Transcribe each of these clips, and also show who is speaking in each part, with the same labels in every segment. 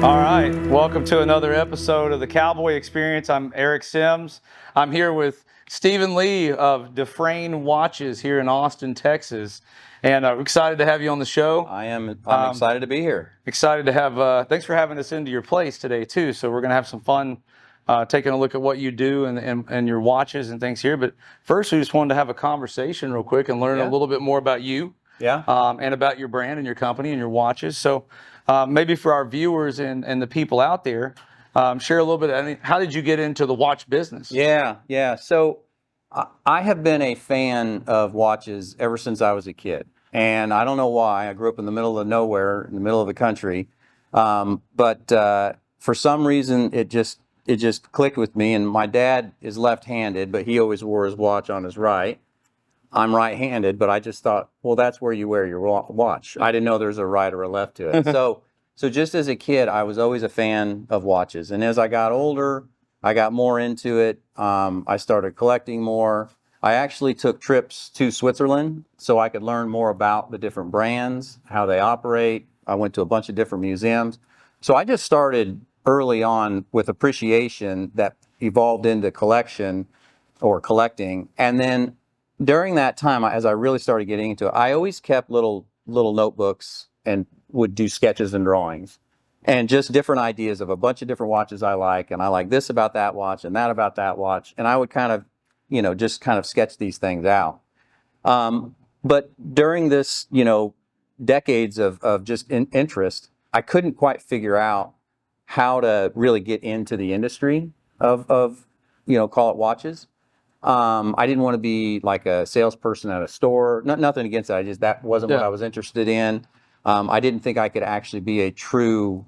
Speaker 1: All right, welcome to another episode of the Cowboy Experience. I'm Eric Sims. I'm here with Stephen Lee of DuFrane Watches here in Austin, Texas, and I'm excited to have you on the show.
Speaker 2: I'm excited to be here.
Speaker 1: Excited to have. Thanks for having us into your place today too. So we're going to have some fun taking a look at what you do and your watches and things here. But first, we just wanted to have a conversation real quick and learn a little bit more about you.
Speaker 2: Yeah.
Speaker 1: And about your brand and your company and your watches. So maybe for our viewers and the people out there, share a little bit. How did you get into the watch business?
Speaker 2: Yeah. So I have been a fan of watches ever since I was a kid. And I don't know why. I grew up in the middle of nowhere, in the middle of the country. But for some reason, it just clicked with me. And my dad is left-handed, but he always wore his watch on his right. I'm right-handed, but I just thought, well, that's where you wear your watch. I didn't know there's a right or a left to it. So just as a kid, I was always a fan of watches. And as I got older, I got more into it. I started collecting more. I actually took trips to Switzerland so I could learn more about the different brands, how they operate. I went to a bunch of different museums. So I just started early on with appreciation that evolved into collection or collecting. And then during that time, as I really started getting into it, I always kept little notebooks and would do sketches and drawings and just different ideas of a bunch of different watches I like. And I like this about that watch and that about that watch. And I would kind of, just kind of sketch these things out. But during this, decades of just interest, I couldn't quite figure out how to really get into the industry of call it watches. I didn't want to be like a salesperson at a store. Nothing against that. That wasn't what I was interested in. I didn't think I could actually be a true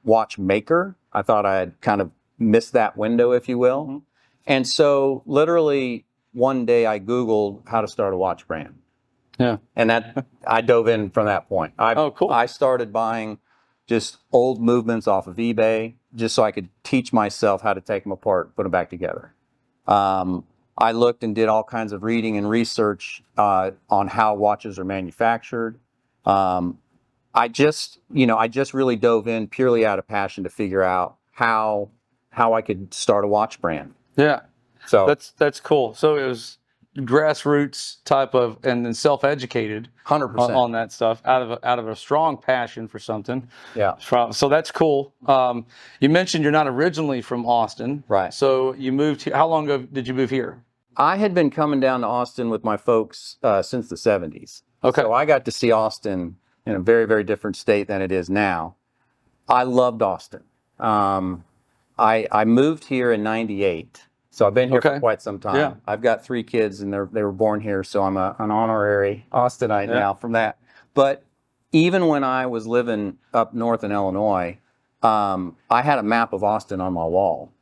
Speaker 2: watchmaker. I thought I had kind of missed that window, if you will. Mm-hmm. And so literally one day I Googled how to start a watch brand.
Speaker 1: Yeah.
Speaker 2: And that I dove in from that point.
Speaker 1: Cool.
Speaker 2: I started buying just old movements off of eBay just so I could teach myself how to take them apart, put them back together. I looked and did all kinds of reading and research on how watches are manufactured. I just really dove in purely out of passion to figure out how I could start a watch brand.
Speaker 1: Yeah.
Speaker 2: So
Speaker 1: that's cool. So it was grassroots type of, and then self-educated
Speaker 2: 100%
Speaker 1: on that stuff out of a strong passion for something.
Speaker 2: Yeah.
Speaker 1: So that's cool. You mentioned you're not originally from Austin.
Speaker 2: Right.
Speaker 1: So you moved here. How long ago did you move here?
Speaker 2: I had been coming down to Austin with my folks since the 70s.
Speaker 1: Okay.
Speaker 2: So I got to see Austin in a very, very different state than it is now. I loved Austin. I moved here in 98. So I've been here for quite some time.
Speaker 1: Yeah.
Speaker 2: I've got 3 kids and they were born here. So I'm an honorary Austinite now from that. But even when I was living up north in Illinois, I had a map of Austin on my wall.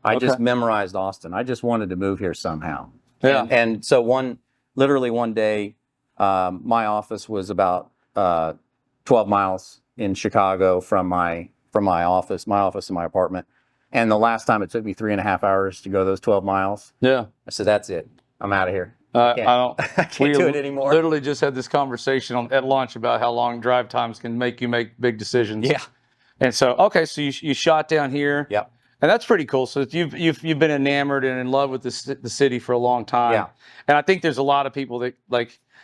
Speaker 2: I just memorized Austin. I just wanted to move here somehow.
Speaker 1: Yeah.
Speaker 2: And so literally one day, my office was about 12 miles in Chicago from my office and my apartment. And the last time it took me 3.5 hours to go those 12 miles.
Speaker 1: Yeah.
Speaker 2: I said, that's it. I'm out of here.
Speaker 1: I
Speaker 2: can't do it anymore.
Speaker 1: Literally just had this conversation at lunch about how long drive times can make you make big decisions.
Speaker 2: Yeah.
Speaker 1: And so, so you shot down here.
Speaker 2: Yep.
Speaker 1: And that's pretty cool. So you've been enamored and in love with the city for a long time.
Speaker 2: Yeah.
Speaker 1: And I think there's a lot of people that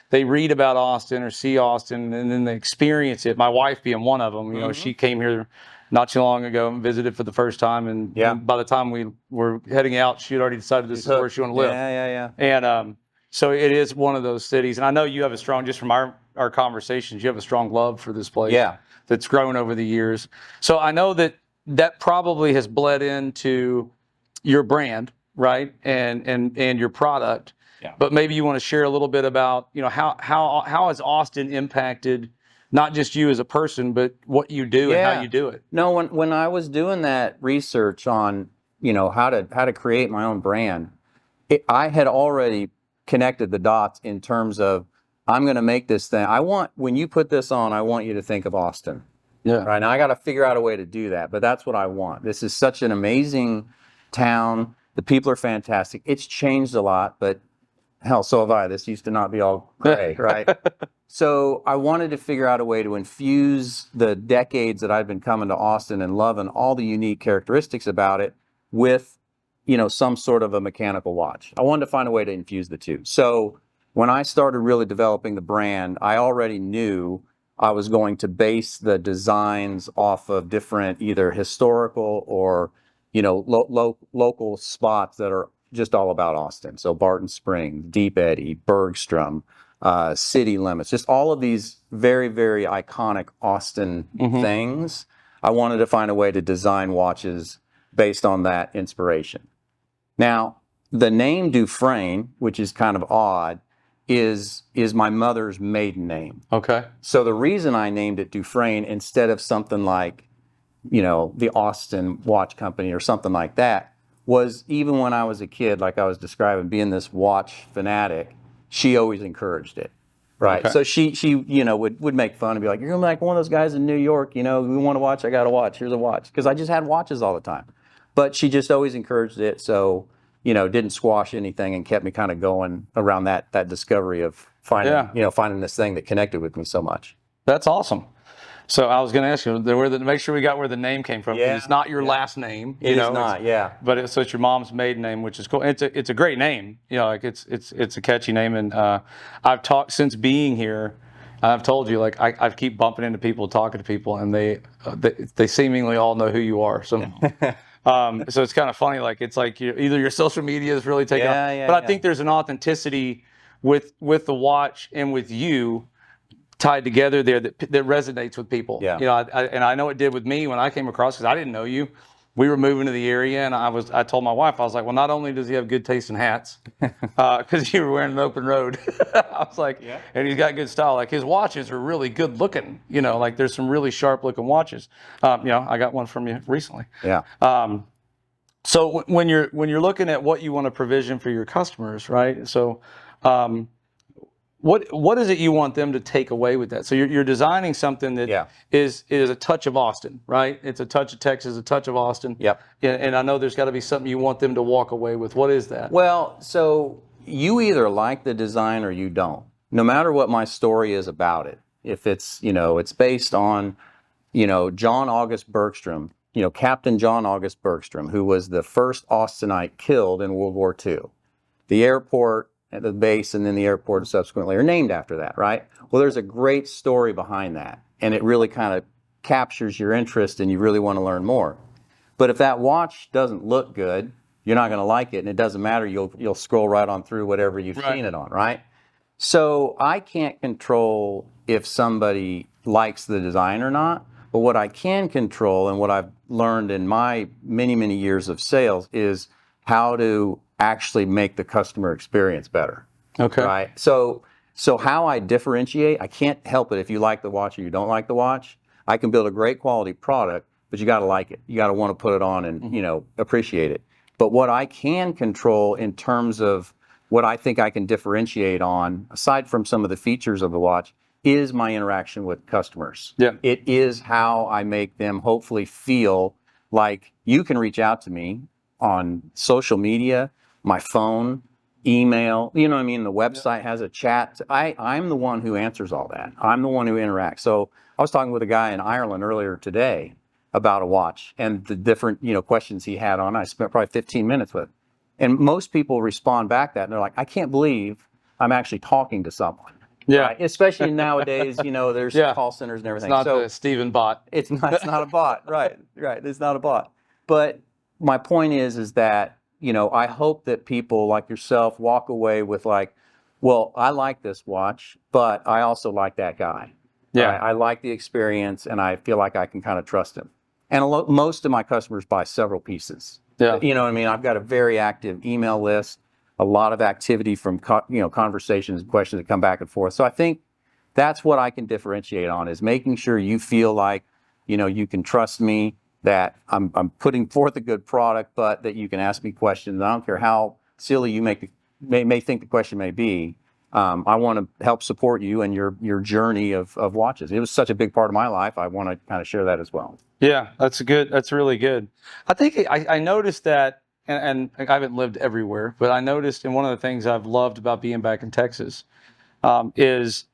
Speaker 1: they read about Austin or see Austin and then they experience it. My wife being one of them. She came here not too long ago and visited for the first time. And by the time we were heading out, she had already decided this is where she wanted to live.
Speaker 2: Yeah.
Speaker 1: And so it is one of those cities. And I know you have a strong, just from our conversations, you have a strong love for this place.
Speaker 2: Yeah.
Speaker 1: That's grown over the years. So I know that probably has bled into your brand, right? And your product. Yeah. But maybe you want to share a little bit about, how has Austin impacted not just you as a person, but what you do and how you do it.
Speaker 2: No, when I was doing that research on, how to create my own brand, I had already connected the dots in terms of, I'm going to make this thing. When you put this on, I want you to think of Austin.
Speaker 1: Yeah.
Speaker 2: Right now, I got to figure out a way to do that, but that's what I want. This is such an amazing town. The people are fantastic. It's changed a lot, but hell, so have I. This used to not be all gray, right? So I wanted to figure out a way to infuse the decades that I've been coming to Austin and loving all the unique characteristics about it with, some sort of a mechanical watch. I wanted to find a way to infuse the two. So when I started really developing the brand, I already knew I was going to base the designs off of different either historical or, local spots that are just all about Austin. So Barton Springs, Deep Eddy, Bergstrom, city limits, just all of these very, very iconic Austin things. I wanted to find a way to design watches based on that inspiration. Now, the name DuFrane, which is kind of odd, is my mother's maiden name.
Speaker 1: Okay.
Speaker 2: So the reason I named it DuFrane instead of something like, the Austin Watch Company or something like that, was even when I was a kid, like I was describing, being this watch fanatic, she always encouraged it, right?
Speaker 1: Okay.
Speaker 2: So she would make fun and be like, "You're gonna be like one of those guys in New York, we want a watch, I got a watch, here's a watch," because I just had watches all the time. But she just always encouraged it, so didn't squash anything and kept me kind of going around that discovery of finding this thing that connected with me so much.
Speaker 1: That's awesome. So I was going to ask you, make sure we got where the name came from.
Speaker 2: Yeah.
Speaker 1: It's not your last name.
Speaker 2: It is not, yeah.
Speaker 1: But it's your mom's maiden name, which is cool. It's a great name. It's a catchy name. And I've talked since being here. I've told you, I keep bumping into people, talking to people, and they seemingly all know who you are. So, so it's kind of funny. It's like either your social media is really taking off, but I think there's an authenticity with the watch and with you tied together there that resonates with people.
Speaker 2: Yeah.
Speaker 1: And I know it did with me when I came across, because I didn't know you. We were moving to the area, and I told my wife, I was like, well, not only does he have good taste in hats, because you were wearing an open road. I was like, and he's got good style. Like his watches are really good looking. There's some really sharp looking watches. I got one from you recently.
Speaker 2: Yeah.
Speaker 1: So when you're looking at what you want to provision for your customers, right? So, what is it you want them to take away with that? So you're designing something that is a touch of Austin, right? It's a touch of Texas, a touch of Austin.
Speaker 2: Yep.
Speaker 1: And I know there's got to be something you want them to walk away with. What is that?
Speaker 2: Well, so you either like the design or you don't. No matter what my story is about it. If it's, it's based on, John August Bergstrom, Captain John August Bergstrom, who was the first Austinite killed in World War II. The airport, at the base, and then the airport subsequently are named after that, right? Well, there's a great story behind that, and it really kind of captures your interest and you really want to learn more. But if that watch doesn't look good, you're not going to like it, and it doesn't matter. You'll scroll right on through whatever you've seen it on, right? So I can't control if somebody likes the design or not, but what I can control and what I've learned in my many, many years of sales is how to actually make the customer experience better.
Speaker 1: Okay.
Speaker 2: Right. So how I differentiate, I can't help it if you like the watch or you don't like the watch. I can build a great quality product, but you got to like it. You got to want to put it on and, appreciate it. But what I can control in terms of what I think I can differentiate on, aside from some of the features of the watch, is my interaction with customers.
Speaker 1: Yeah.
Speaker 2: It is how I make them hopefully feel like you can reach out to me on social media, my phone, email, the website has a chat. I'm the one who answers all that. I'm the one who interacts. So I was talking with a guy in Ireland earlier today about a watch and the different, questions he had on. I spent probably 15 minutes with him. And most people respond back that and they're like, I can't believe I'm actually talking to someone.
Speaker 1: Yeah.
Speaker 2: Right? Especially nowadays, there's call centers and everything.
Speaker 1: It's not the Steven bot.
Speaker 2: It's not a bot. Right. It's not a bot. But my point is that, I hope that people like yourself walk away with well, I like this watch, but I also like that guy.
Speaker 1: Yeah.
Speaker 2: I like the experience, and I feel like I can kind of trust him. And most of my customers buy several pieces.
Speaker 1: Yeah.
Speaker 2: You know what I mean? I've got a very active email list, a lot of activity from conversations and questions that come back and forth. So I think that's what I can differentiate on, is making sure you feel like, you can trust me, that I'm putting forth a good product, but that you can ask me questions. I don't care how silly you may think the question may be. I want to help support you and your journey of watches. It was such a big part of my life. I want to kind of share that as well.
Speaker 1: Yeah, that's good. That's really good. I think I noticed that, and I haven't lived everywhere, but I noticed, and one of the things I've loved about being back in Texas is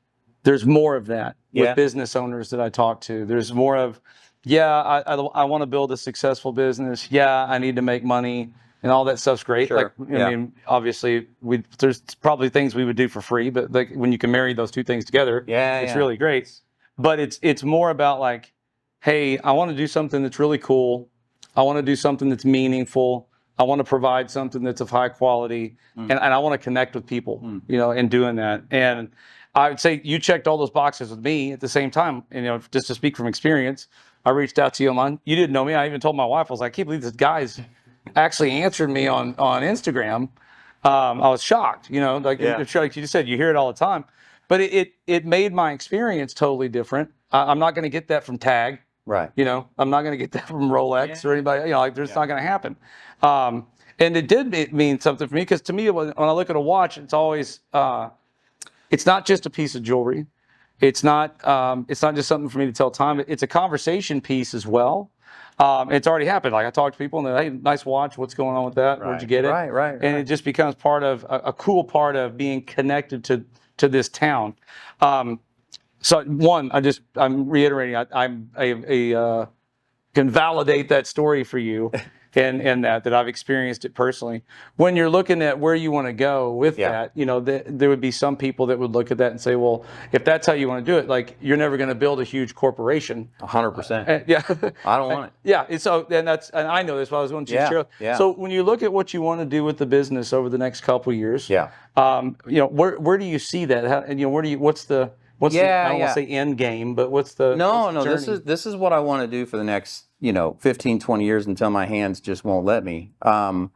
Speaker 1: there's more of that
Speaker 2: Yeah.
Speaker 1: with business owners that I talk to. There's more of, I want to build a successful business. Yeah, I need to make money, and all that stuff's great.
Speaker 2: Sure.
Speaker 1: Like, I mean, obviously, there's probably things we would do for free, but like when you can marry those two things together, it's really great. But it's more about like, hey, I want to do something that's really cool. I want to do something that's meaningful. I want to provide something that's of high quality, and I want to connect with people, in doing that. And I would say you checked all those boxes with me at the same time. And, just to speak from experience, I reached out to you online. You didn't know me. I even told my wife, I was like, I can't believe this guy's actually answered me on Instagram. I was shocked, like you said, you hear it all the time. But it made my experience totally different. I'm not going to get that from Tag.
Speaker 2: Right.
Speaker 1: I'm not going to get that from Rolex or anybody, it's not going to happen. And it did mean something for me, because to me, when I look at a watch, it's always, it's not just a piece of jewelry. It's not just something for me to tell time. It's a conversation piece as well. It's already happened. Like I talk to people and they're, hey, nice watch. What's going on with that? Where'd you get it?
Speaker 2: Right.
Speaker 1: And it just becomes part of a cool part of being connected to this town. So one, I'm reiterating, I can validate that story for you, and that I've experienced it personally. When you're looking at where you want to go with that, there would be some people that would look at that and say, well, if that's how you want to do it, like you're never going to build a huge corporation.
Speaker 2: 100%.
Speaker 1: Yeah.
Speaker 2: I don't want it.
Speaker 1: Yeah. And I know this, but I was going to share.
Speaker 2: Yeah.
Speaker 1: So when you look at what you want to do with the business over the next couple of years, where do you see that? What's the I don't want to say end game, but what's the journey?
Speaker 2: This is what I want to do for the next 15, 20 years until my hands just won't let me. I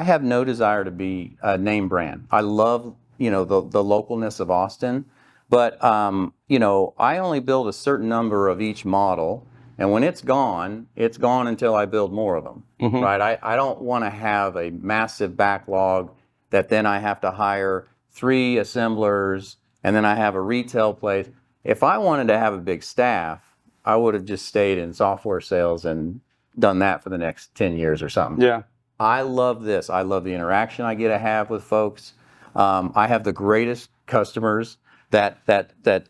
Speaker 2: have no desire to be a name brand. I love the localness of Austin, but I only build a certain number of each model, and when it's gone until I build more of them. Right? I don't want to have a massive backlog that then I have to hire 3 assemblers. And then I have a retail place. If I wanted to have a big staff, I would have just stayed in software sales and done that for the next 10 years or something.
Speaker 1: Yeah.
Speaker 2: I love this. I love the interaction I get to have with folks. I have the greatest customers. That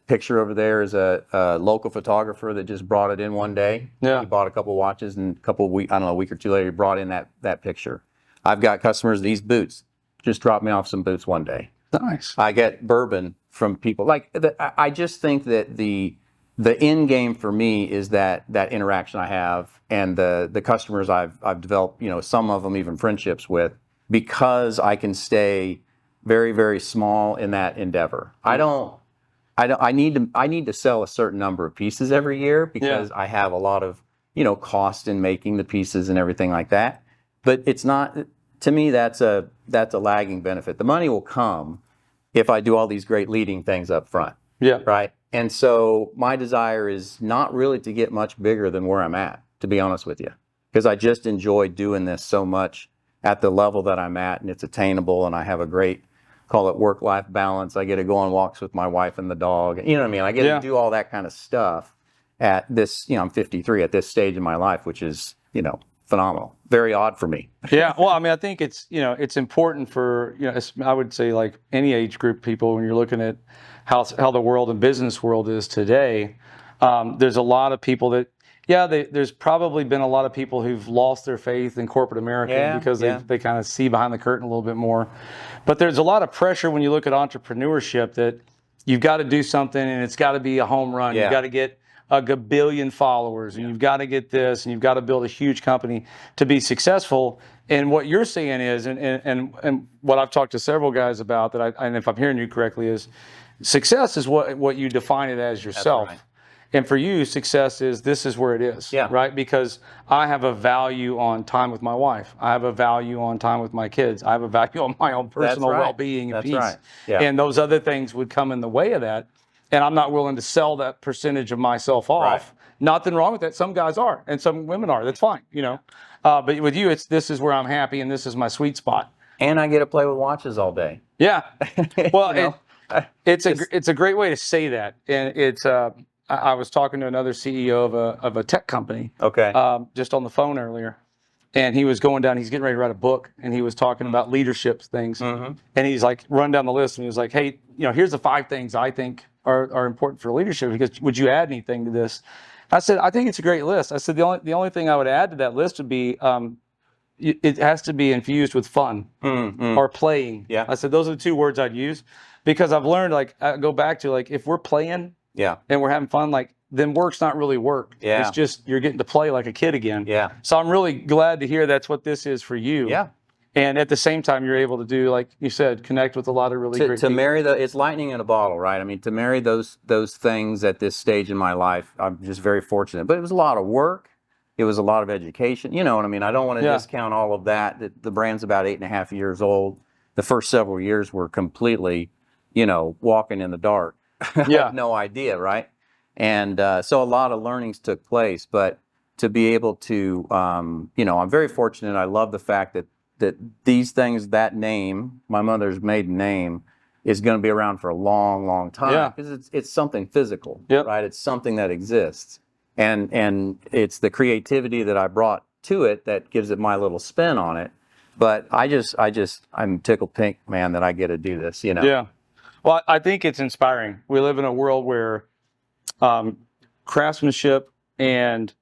Speaker 2: picture over there is a local photographer that just brought it in one day.
Speaker 1: Yeah.
Speaker 2: He bought a couple watches, and a week or two later, he brought in that picture. I've got customers, these boots, just dropped me off some boots one day.
Speaker 1: Nice.
Speaker 2: I get bourbon from people. I just think that the end game for me is that interaction I have, and the customers I've developed, some of them even friendships with, because I can stay very, very small in that endeavor. I need to sell a certain number of pieces every year, because I have a lot of cost in making the pieces and everything like that. But it's not, to me, that's a lagging benefit. The money will come if I do all these great leading things up front.
Speaker 1: Yeah.
Speaker 2: Right. And so my desire is not really to get much bigger than where I'm at, to be honest with you, because I just enjoy doing this so much at the level that I'm at, and it's attainable, and I have a great, call it work-life balance. I get to go on walks with my wife and the dog. You know what I mean? I get to do all that kind of stuff at this, I'm 53 at this stage in my life, which is, phenomenal. Very odd for me.
Speaker 1: Yeah. Well, I mean, I think it's, it's important for, I would say like any age group people, when you're looking at how the world and business world is today, there's a lot of people that, there's probably been a lot of people who've lost their faith in corporate America because they kind of see behind the curtain a little bit more. But there's a lot of pressure when you look at entrepreneurship that you've got to do something and it's got to be a home run. You've got to get a gabillion followers, and you've got to get this, and you've got to build a huge company to be successful. And what you're saying is, and what I've talked to several guys about, and if I'm hearing you correctly, is success is what you define it as yourself.
Speaker 2: That's right.
Speaker 1: And for you, success is, this is where it is, right? Because I have a value on time with my wife. I have a value on time with my kids. I have a value on my own personal well-being and peace.
Speaker 2: Right. Yeah.
Speaker 1: And those other things would come in the way of that. And I'm not willing to sell that percentage of myself off. Right. Nothing wrong with that. Some guys are, and some women are. That's fine, But with you, this is where I'm happy, and this is my sweet spot.
Speaker 2: And I get to play with watches all day.
Speaker 1: Yeah. Well, it's a great way to say that, and it's. I was talking to another CEO of a tech company.
Speaker 2: Okay.
Speaker 1: Just on the phone earlier, and he was going down. He's getting ready to write a book, and he was talking about leadership things. Mm-hmm. And he's like, run down the list, and he was like, hey, here's the 5 things I think are important for leadership. Because would you add anything to this? I said, I think it's a great list. I said, the only thing I would add to that list would be, it has to be infused with fun or playing.
Speaker 2: Yeah.
Speaker 1: I said, those are the two words I'd use, because I've learned, like, I go back to, like, if we're playing and we're having fun, like, then work's not really work.
Speaker 2: Yeah.
Speaker 1: It's just, you're getting to play like a kid again.
Speaker 2: Yeah.
Speaker 1: So I'm really glad to hear that's what this is for you.
Speaker 2: Yeah.
Speaker 1: And at the same time, you're able to do, like you said, connect with a lot of really great
Speaker 2: to
Speaker 1: people.
Speaker 2: marry it's lightning in a bottle, right? I mean, to marry those things at this stage in my life, I'm just very fortunate. But it was a lot of work. It was a lot of education. You know what I mean? I don't want to discount all of that. The brand's about 8.5 years old. The first several years were completely, walking in the dark. I had no idea, right? And so a lot of learnings took place. But to be able to, I'm very fortunate. I love the fact that these things, that name, my mother's maiden name, is going to be around for a long, long time, because it's something physical, right? It's something that exists, and it's the creativity that I brought to it that gives it my little spin on it. But I'm tickled pink, man, that I get to do this.
Speaker 1: Yeah. Well, I think it's inspiring. We live in a world where craftsmanship and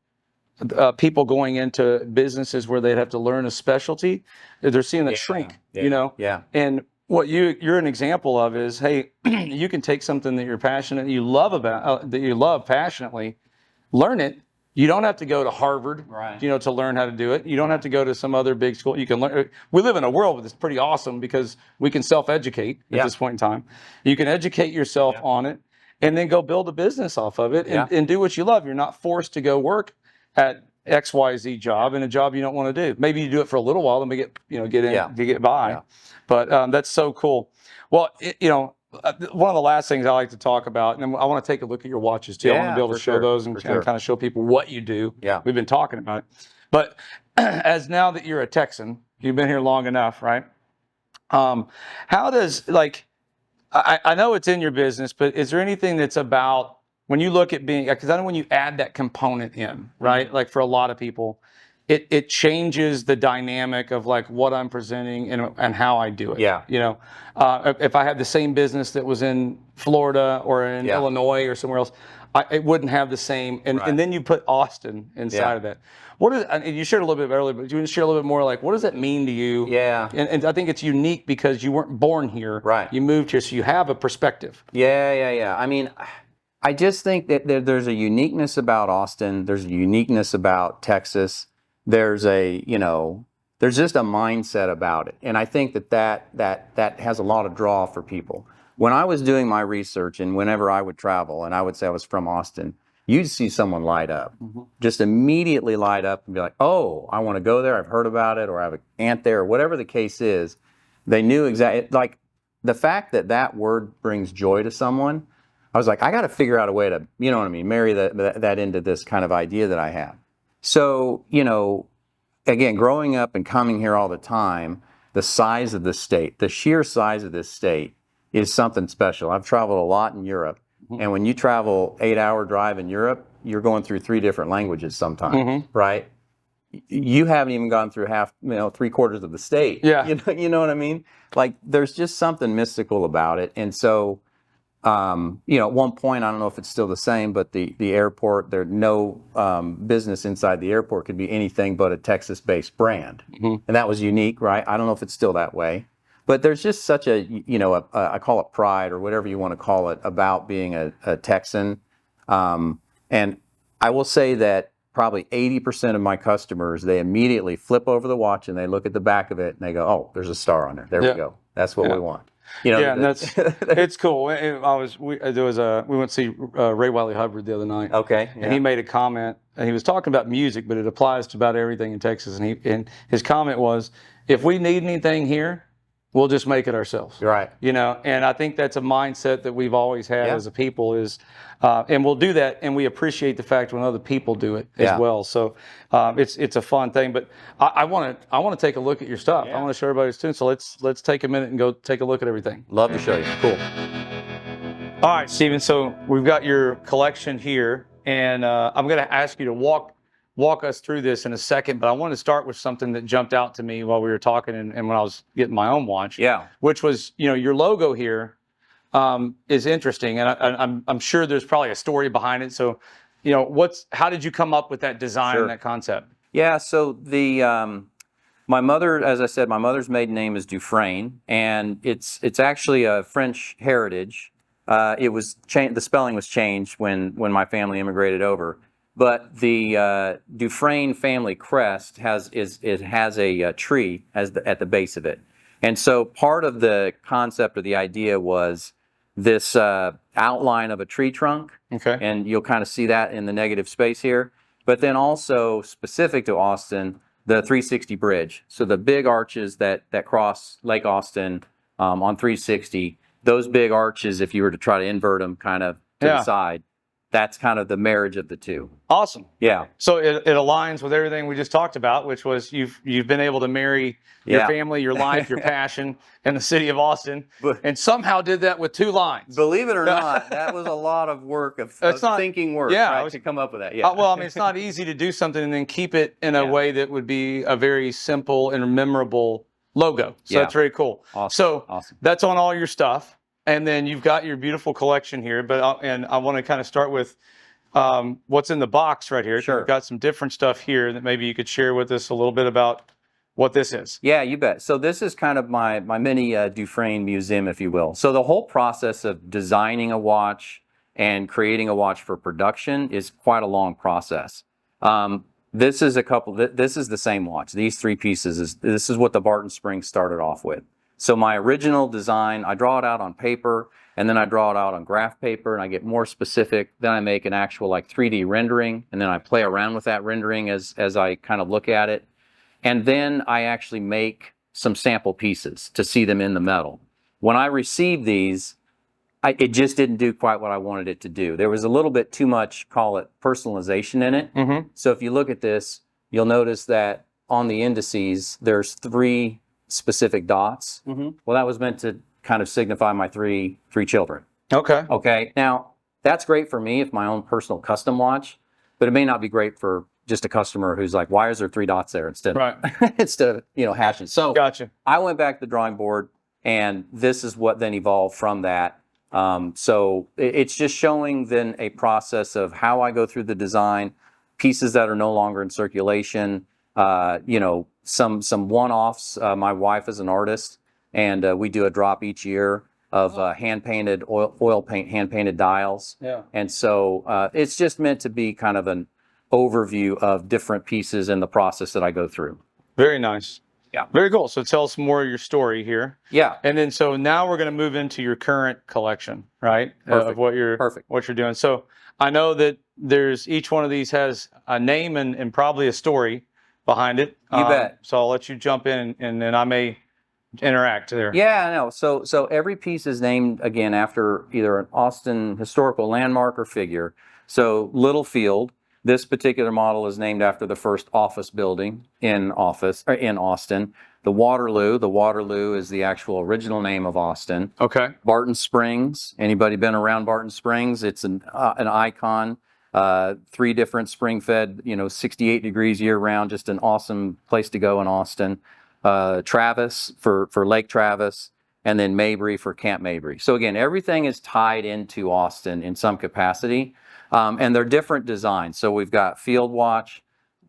Speaker 1: people going into businesses where they'd have to learn a specialty, they're seeing that shrink, And what you're an example of is, hey, you can take something that you're passionate, you love about, that you love passionately, learn it. You don't have to go to Harvard, to learn how to do it. You don't have to go to some other big school. You can learn. We live in a world that's pretty awesome because we can self-educate at this point in time. You can educate yourself on it, and then go build a business off of it, and do what you love. You're not forced to go work at XYZ job in a job you don't want to do. Maybe you do it for a little while, then we get by. Yeah. But that's so cool. Well, one of the last things I like to talk about, and I want to take a look at your watches too. I want to be able to show those and kind of show people what you do. Yeah. We've been talking about it. But as now that you're a Texan, you've been here long enough, right? How does, I know it's in your business, but is there anything that's about, when you look at being, because I know when you add that component in, right? Like for a lot of people, it changes the dynamic of like what I'm presenting and how I do it. Yeah. If I had the same business that was in Florida or in Illinois or somewhere else, it wouldn't have the same. And then you put Austin inside of that. What is? And you shared a little bit earlier, but you want to share a little bit more, like, what does that mean to you? Yeah. And I think it's unique because you weren't born here. Right. You moved here, so you have a perspective. Yeah. I mean, I just think that there's a uniqueness about Austin. There's a uniqueness about Texas. There's just a mindset about it. And I think that has a lot of draw for people. When I was doing my research and whenever I would travel and I would say I was from Austin, you'd see someone light up, just immediately light up and be like, oh, I want to go there. I've heard about it, or I have an aunt there, or whatever the case is. They knew exactly, like the fact that word brings joy to someone. I was like, I got to figure out a way to, marry that into this kind of idea that I have. So, again, growing up and coming here all the time, the size of the state, the sheer size of this state is something special. I've traveled a lot in Europe. And when you travel 8-hour drive in Europe, you're going through 3 different languages sometimes, right? You haven't even gone through half, 3/4 of the state. Yeah. You know what I mean? Like, there's just something mystical about it. And so, at one point, I don't know if it's still the same, but the airport, there's no business inside the airport could be anything but a Texas-based brand. And that was unique, right? I don't know if it's still that way. But there's just such a I call it pride or whatever you want to call it about being a Texan. And I will say that probably 80% of my customers, they immediately flip over the watch and they look at the back of it and they go, oh, there's a star on there. There we go. That's what we want. And it's cool. We went to see Ray Wiley Hubbard the other night. Okay. And he made a comment, and he was talking about music, but it applies to about everything in Texas. And his comment was, if we need anything here, we'll just make it ourselves. Right. And I think that's a mindset that we've always had as a people is, and we'll do that, and we appreciate the fact when other people do it as well. So it's a fun thing. But I want to take a look at your stuff. I want to show everybody who's tuned. So let's take a minute and go take a look at everything.
Speaker 2: Love to show you. Cool.
Speaker 1: All right, Stephen. So we've got your collection here, and I'm going to ask you to walk us through this in a second, but I want to start with something that jumped out to me while we were talking and when I was getting my own watch. Yeah. Which was, your logo here is interesting, and I'm sure there's probably a story behind it. So, how did you come up with that design and that concept?
Speaker 2: Yeah, so my mother, as I said, my mother's maiden name is DuFrane, and it's actually a French heritage. It was the spelling was changed when my family immigrated over. But the DuFrane family crest has a tree at the base of it, and so part of the concept or the idea was this outline of a tree trunk.
Speaker 1: Okay.
Speaker 2: And you'll kind of see that in the negative space here. But then also specific to Austin, the 360 bridge. So the big arches that cross Lake Austin on 360, those big arches, if you were to try to invert them kind of to the side, that's kind of the marriage of the two.
Speaker 1: Awesome.
Speaker 2: Yeah.
Speaker 1: So it aligns with everything we just talked about, which was you've been able to marry your family, your life, your passion, and the city of Austin, and somehow did that with 2 lines.
Speaker 2: Believe it or not, that was a lot of work of thinking work to come up with that. Yeah.
Speaker 1: Well, I mean, it's not easy to do something and then keep it in a way that would be a very simple and memorable logo. So that's very cool.
Speaker 2: Awesome.
Speaker 1: So that's on all your stuff. And then you've got your beautiful collection here, and I want to kind of start with what's in the box right here.
Speaker 2: Sure.
Speaker 1: You've got some different stuff here that maybe you could share with us a little bit about what this is.
Speaker 2: Yeah, you bet. So this is kind of my mini DuFrane museum, if you will. So the whole process of designing a watch and creating a watch for production is quite a long process. This is this is the same watch. These 3 pieces, this is what the Barton Springs started off with. So my original design, I draw it out on paper, and then I draw it out on graph paper, and I get more specific. Then I make an actual 3D rendering, and then I play around with that rendering as I kind of look at it. And then I actually make some sample pieces to see them in the metal. When I received these, it just didn't do quite what I wanted it to do. There was a little bit too much, call it personalization in it.
Speaker 1: Mm-hmm.
Speaker 2: So if you look at this, you'll notice that on the indices, there's 3 specific dots.
Speaker 1: Mm-hmm.
Speaker 2: Well, that was meant to kind of signify my three children.
Speaker 1: Okay.
Speaker 2: Okay. Now, that's great for me if my own personal custom watch, but it may not be great for just a customer who's like, why is there 3 dots there instead of hatching? So
Speaker 1: gotcha.
Speaker 2: I went back to the drawing board, and this is what then evolved from that. So it's just showing then a process of how I go through the design, pieces that are no longer in circulation, some one-offs. My wife is an artist, and we do a drop each year of hand-painted oil paint, hand-painted dials.
Speaker 1: Yeah.
Speaker 2: And so it's just meant to be kind of an overview of different pieces in the process that I go through.
Speaker 1: Very nice.
Speaker 2: Yeah.
Speaker 1: Very cool. So tell us more of your story here.
Speaker 2: Yeah.
Speaker 1: And then so now we're going to move into your current collection, right?
Speaker 2: Perfect.
Speaker 1: Of what you're doing. So I know that each one of these has a name and probably a story behind it.
Speaker 2: You bet.
Speaker 1: So I'll let you jump in, and then I may interact there.
Speaker 2: Yeah, I know. So every piece is named again after either an Austin historical landmark or figure. So Littlefield, this particular model is named after the first office building in Austin. The Waterloo is the actual original name of Austin.
Speaker 1: Okay.
Speaker 2: Barton Springs. Anybody been around Barton Springs? It's an icon. 3 different spring-fed, 68 degrees year-round. Just an awesome place to go in Austin. Travis for Lake Travis, and then Mabry for Camp Mabry. So again, everything is tied into Austin in some capacity, and they're different designs. So we've got field watch,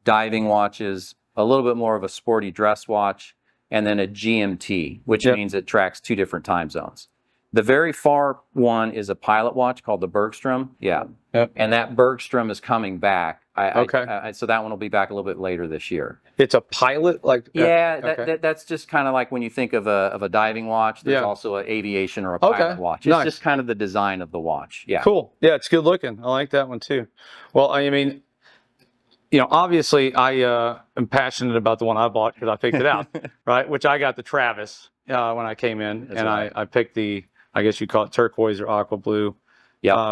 Speaker 2: diving watches, a little bit more of a sporty dress watch, and then a GMT, which means it tracks 2 different time zones. The very far one is a pilot watch called the Bergstrom. Yeah.
Speaker 1: Yep.
Speaker 2: And that Bergstrom is coming back.
Speaker 1: Okay.
Speaker 2: So that one will be back a little bit later this year.
Speaker 1: It's a pilot?
Speaker 2: That's just kind of like when you think of a diving watch, there's also an aviation or a pilot watch. It's just kind of the design of the watch. Yeah.
Speaker 1: Cool. Yeah, it's good looking. I like that one too. Well, I mean, obviously I am passionate about the one I bought because I picked it out, right? Which I got the Travis when I came in. That's right. I picked the, I guess you call it turquoise or aqua blue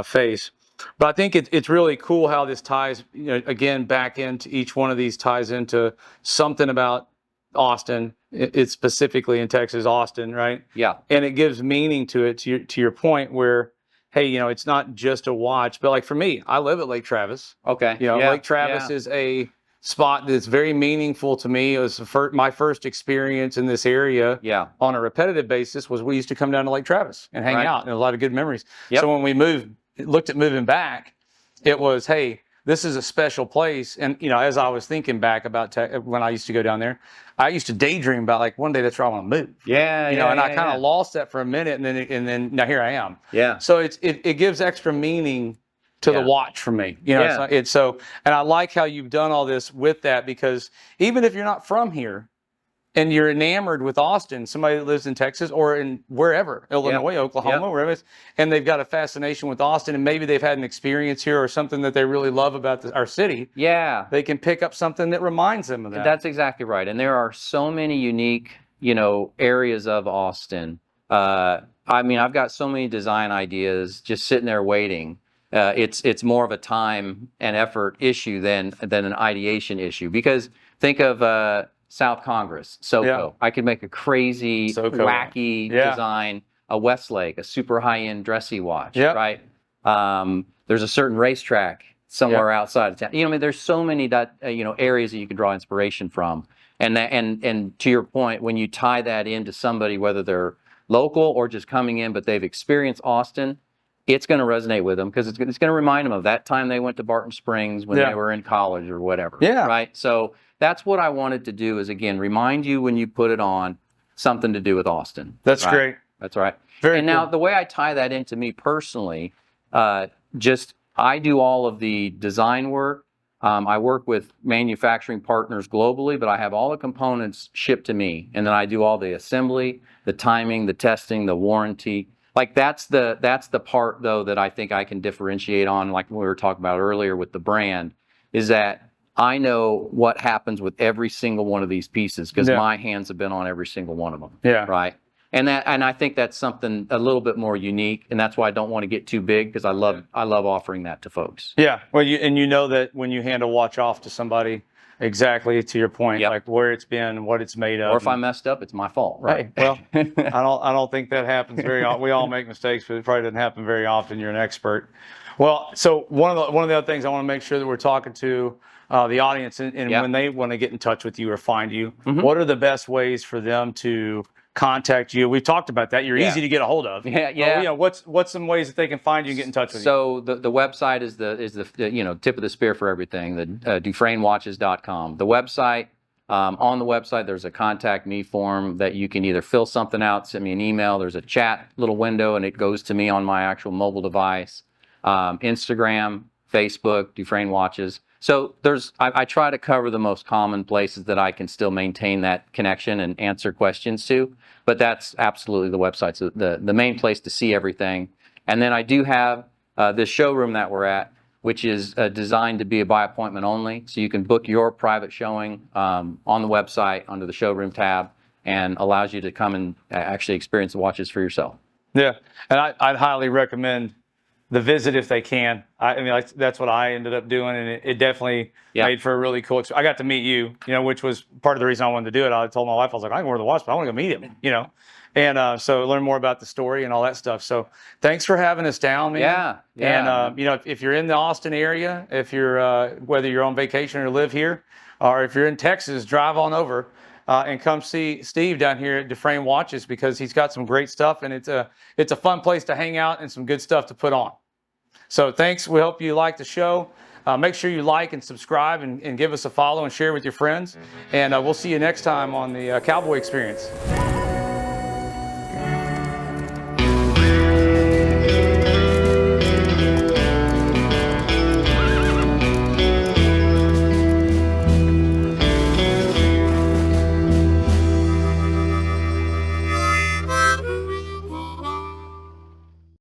Speaker 1: face. But I think it's really cool how this ties, again, back into each one of these ties into something about Austin. It's specifically in Texas, Austin, right?
Speaker 2: Yeah.
Speaker 1: And it gives meaning to it, to your point where, hey, it's not just a watch, but like for me, I live at Lake Travis.
Speaker 2: Okay.
Speaker 1: Lake Travis is a spot that's very meaningful to me. It was my first experience in this area on a repetitive basis was we used to come down to Lake Travis and hang out, and a lot of good memories. So when we looked at moving back, it was, hey, this is a special place. And, you know, as I was thinking back about when I used to go down there, I used to daydream about like one day that's where I want to move. I kind of lost that for a minute, and then now here I am. So it gives extra meaning to the watch for me, you know. And I like how you've done all this with that, because even if you're not from here and you're enamored with Austin, somebody that lives in Texas or in wherever, Illinois, Oklahoma, wherever it is, and they've got a fascination with Austin, and maybe they've had an experience here or something that they really love about our city, they can pick up something that reminds them of that.
Speaker 2: That's exactly right. And there are so many unique, you know, areas of Austin. I mean, I've got so many design ideas just sitting there waiting. It's more of a time and effort issue than an ideation issue, because think of South Congress, SoCo. I could make a crazy, wacky design, a Westlake, a super high-end dressy watch, right? There's a certain racetrack somewhere outside of town. You know, I mean, there's so many areas that you can draw inspiration from. And to your point, when you tie that into somebody, whether they're local or just coming in, but they've experienced Austin, it's going to resonate with them, because it's going to remind them of that time they went to Barton Springs when they were in college or whatever. Right. So that's what I wanted to do, is, again, remind you when you put it on, something to do with Austin.
Speaker 1: That's great.
Speaker 2: That's right.
Speaker 1: Very
Speaker 2: and now the way I tie that into me personally, I do all of the design work. I work with manufacturing partners globally, but I have all the components shipped to me, and then I do all the assembly, the timing, the testing, the warranty. Like that's the part, though, that I think I can differentiate on, like we were talking about earlier with the brand, is that I know what happens with every single one of these pieces, because my hands have been on every single one of them. Right. And I think that's something a little bit more unique, and that's why I don't want to get too big, because I love offering that to folks.
Speaker 1: Well, you know that when you hand a watch off to somebody, exactly to your point, like where it's been, what it's made of.
Speaker 2: Or if I messed up, it's my fault, right?
Speaker 1: Hey, well, I don't think that happens very often. We all make mistakes, but it probably doesn't happen very often. You're an expert. Well, so one of the other things I want to make sure that we're talking to the audience, and when they want to get in touch with you or find you, what are the best ways for them to contact you? We've talked about that. You're easy to get a hold of. You know, what's some ways that they can find you and get in touch with you?
Speaker 2: So the website is the tip of the spear for everything. The DuFraneWatches.com. The website. On the website, there's a contact me form that you can either fill something out, send me an email. There's a chat little window, and it goes to me on my actual mobile device. Instagram, Facebook, DuFrane Watches. So I try to cover the most common places that I can still maintain that connection and answer questions to. But that's absolutely the website's the main place to see everything. And then I do have this showroom that we're at, which is designed to be by appointment only. So you can book your private showing on the website under the showroom tab, and allows you to come and actually experience the watches for yourself.
Speaker 1: And I'd highly recommend the visit if they can. I mean, that's what I ended up doing, and it definitely made for a really cool experience. I got to meet you, which was part of the reason I wanted to do it. I told my wife, I was like, I can wear the watch, but I want to go meet him, and so learn more about the story and all that stuff. So thanks for having us down, man. And if you're in the Austin area, if you're whether you're on vacation or live here, or if you're in Texas, drive on over and come see Steve down here at DuFrane Watches, because he's got some great stuff, and it's a fun place to hang out and some good stuff to put on. So thanks. We hope you like the show. Make sure you like and subscribe, and give us a follow and share with your friends. And we'll see you next time on the Cowboy Experience.